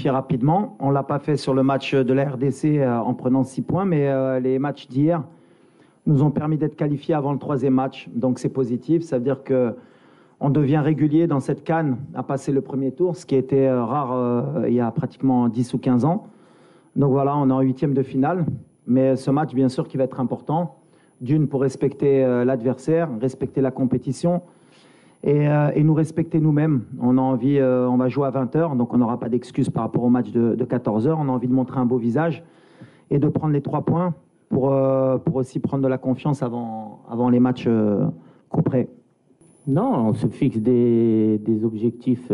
qualifier rapidement. On ne l'a pas fait sur le match de la RDC en prenant 6 points, mais les matchs d'hier nous ont permis d'être qualifiés avant le 3e match. Donc c'est positif, ça veut dire qu'on devient régulier dans cette CAN à passer le premier tour, ce qui était rare il y a pratiquement 10 ou 15 ans. Donc voilà, on est en 8e de finale, mais ce match bien sûr qui va être important, d'une pour respecter l'adversaire, respecter la compétition, et nous respecter nous-mêmes. On a envie, on va jouer à 20h, donc on n'aura pas d'excuses par rapport au match de 14h. On a envie de montrer un beau visage et de prendre les 3 points pour aussi prendre de la confiance avant les matchs couperets. Non, on se fixe des objectifs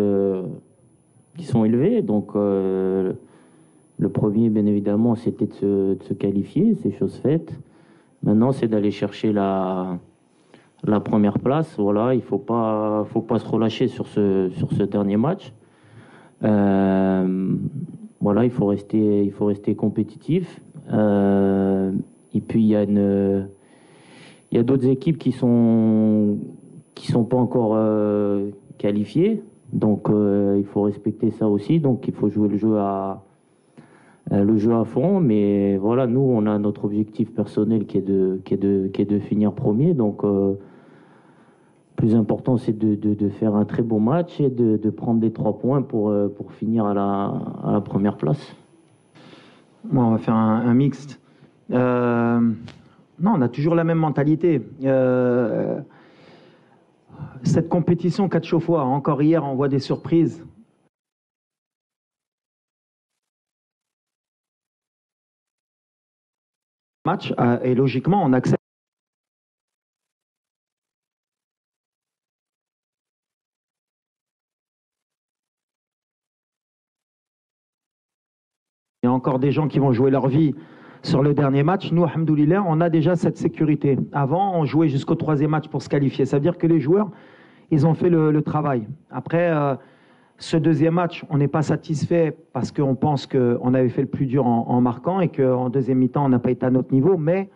qui sont élevés. Donc le premier, bien évidemment, c'était de se qualifier, c'est chose faite. Maintenant, c'est d'aller chercher la première place. Voilà, il faut pas se relâcher sur ce dernier match. Voilà, il faut rester compétitif. Et puis il y a d'autres équipes qui sont pas encore qualifiées. Donc il faut respecter ça aussi. Donc il faut jouer le jeu à fond, mais voilà, nous on a notre objectif personnel qui est de finir premier. Donc plus important, c'est de faire un très bon match et de prendre les 3 points pour finir à la première place. Bon, on va faire un mixte. Non, on a toujours la même mentalité. Cette compétition 4 fois, encore hier, on voit des surprises. Match, et logiquement, on accepte. Il y a encore des gens qui vont jouer leur vie sur le dernier match. Nous, alhamdoulilah, on a déjà cette sécurité. Avant, on jouait jusqu'au 3e match pour se qualifier. Ça veut dire que les joueurs, ils ont fait le travail. Après, ce 2e match, on n'est pas satisfait parce qu'on pense qu'on avait fait le plus dur en marquant et qu'en 2e mi-temps, on n'a pas été à notre niveau. Mais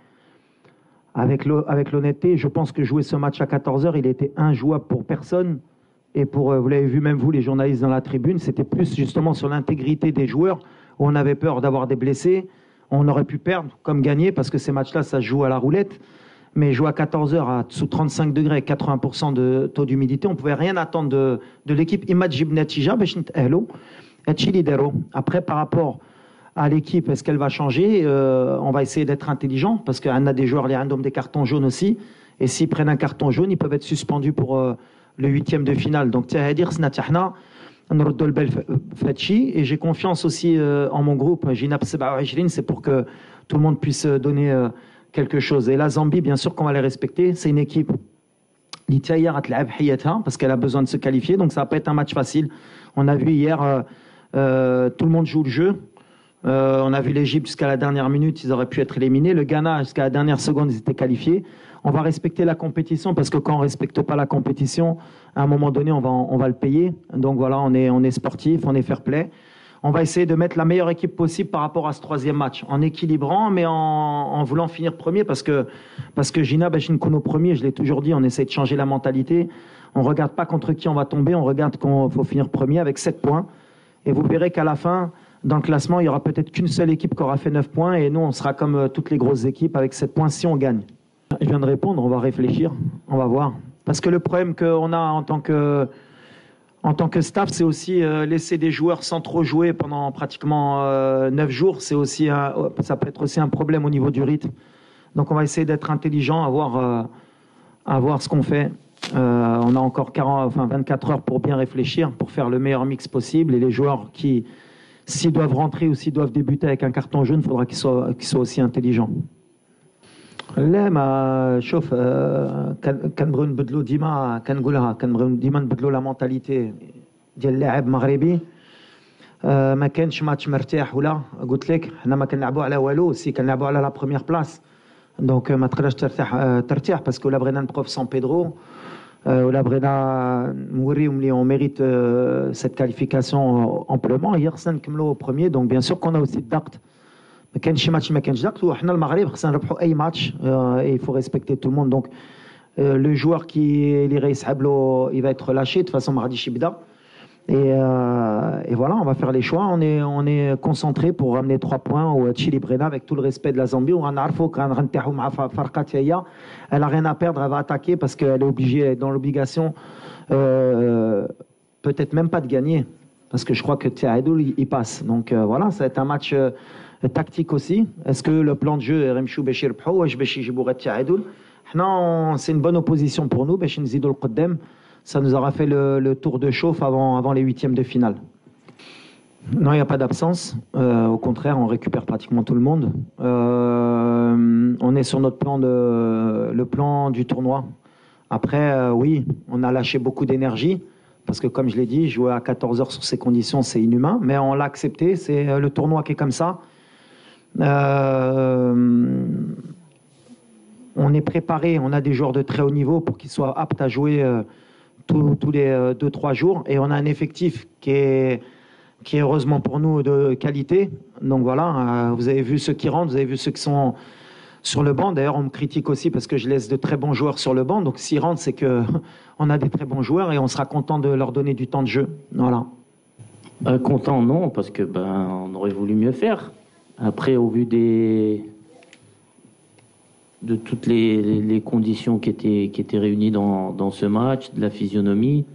avec l'honnêteté, je pense que jouer ce match à 14h, il était injouable pour personne. Et vous l'avez vu même vous, les journalistes dans la tribune, c'était plus justement sur l'intégrité des joueurs où on avait peur d'avoir des blessés. On aurait pu perdre comme gagner parce que ces matchs-là, ça se joue à la roulette. Mais jouer à 14h sous 35 degrés, 80% de taux d'humidité, on ne pouvait rien attendre de l'équipe. Après, par rapport à l'équipe, est-ce qu'elle va changer? On va essayer d'être intelligent parce qu'on a des joueurs, les randoms des cartons jaunes aussi. Et s'ils prennent un carton jaune, ils peuvent être suspendus pour le 8e de finale. Donc, et j'ai confiance aussi en mon groupe, c'est pour que tout le monde puisse donner quelque chose. Et la Zambie, bien sûr qu'on va les respecter. C'est une équipe parce qu'elle a besoin de se qualifier, donc ça va pas être un match facile. On a vu hier, tout le monde joue le jeu. On a vu l'Égypte jusqu'à la dernière minute, ils auraient pu être éliminés. Le Ghana, jusqu'à la dernière seconde, ils étaient qualifiés. On va respecter la compétition parce que quand on ne respecte pas la compétition, à un moment donné, on va le payer. Donc voilà, on est sportif, on est fair play. On va essayer de mettre la meilleure équipe possible par rapport à ce 3e match, en équilibrant, mais en voulant finir premier parce que Gina Bachinkono premier, je l'ai toujours dit, on essaie de changer la mentalité. On ne regarde pas contre qui on va tomber, on regarde qu'il faut finir premier avec 7 points. Et vous verrez qu'à la fin, dans le classement, il n'y aura peut-être qu'une seule équipe qui aura fait 9 points et nous, on sera comme toutes les grosses équipes avec 7 points si on gagne. Je viens de répondre, on va réfléchir, on va voir. Parce que le problème qu'on a en tant que staff, c'est aussi laisser des joueurs sans trop jouer pendant pratiquement 9 jours. Ça peut être aussi un problème au niveau du rythme. Donc on va essayer d'être intelligent, à voir ce qu'on fait. On a encore 24 heures pour bien réfléchir, pour faire le meilleur mix possible. Et les joueurs qui, s'ils doivent rentrer ou s'ils doivent débuter avec un carton jaune, il faudra qu'ils soient aussi intelligents. لا ما شوف كنبغيو نبدلوا ديما كنقولها كنبغيو ديما نبدلوا لا مونتاليتي ديال اللاعب مغربي ما كانش ماتش مرتاح ولا قلت لك حنا ما كنلعبوا على والو سي كنلعبوا على لا بروميير بلاص دونك ما تقدرش ترتاح باسكو لا بغينا نبقاو في سان بيدرو ولا بغينا نوريهم لي اون ميريت cette qualification amplement hier خصنا نكملوا premier donc bien sûr qu'on a aussi الضغط ما كانش شي ماتش ما كانش ضغط وحنا المغرب خصنا نربحوا اي ماتش il faut respecter tout le monde donc le joueur qui اللي غيسحب له il va être relâché de toute façon ما غاديش يبدا Et voilà, on va faire les choix. On est concentré pour ramener 3 points au Chili Brena avec tout le respect de la Zambie. Elle n'a rien à perdre, elle va attaquer parce qu'elle est obligée, elle est dans l'obligation, peut-être même pas de gagner. Parce que je crois que Tchaïdoul, il passe. Donc voilà, ça va être un match tactique aussi. Est-ce que le plan de jeu est Remchou Béchir Pau ou Béchir Jibouret Tchaïdoul? Non, c'est une bonne opposition pour nous. Béchir Nzidou Qaddem. Ça nous aura fait le tour de chauffe avant les huitièmes de finale. Non, il n'y a pas d'absence. Au contraire, on récupère pratiquement tout le monde. On est sur notre plan le plan du tournoi. Après, oui, on a lâché beaucoup d'énergie. Parce que comme je l'ai dit, jouer à 14 heures sur ces conditions, c'est inhumain. Mais on l'a accepté. C'est le tournoi qui est comme ça. On est préparé. On a des joueurs de très haut niveau pour qu'ils soient aptes à jouer tous les 2-3 jours. Et on a un effectif qui est heureusement pour nous de qualité. Donc voilà, vous avez vu ceux qui rentrent, vous avez vu ceux qui sont sur le banc. D'ailleurs, on me critique aussi parce que je laisse de très bons joueurs sur le banc. Donc s'ils rentrent, c'est qu'on a des très bons joueurs et on sera content de leur donner du temps de jeu. Voilà. Content, non, parce que on aurait voulu mieux faire. Après, au vu de toutes les conditions qui étaient réunies dans ce match, de la physionomie,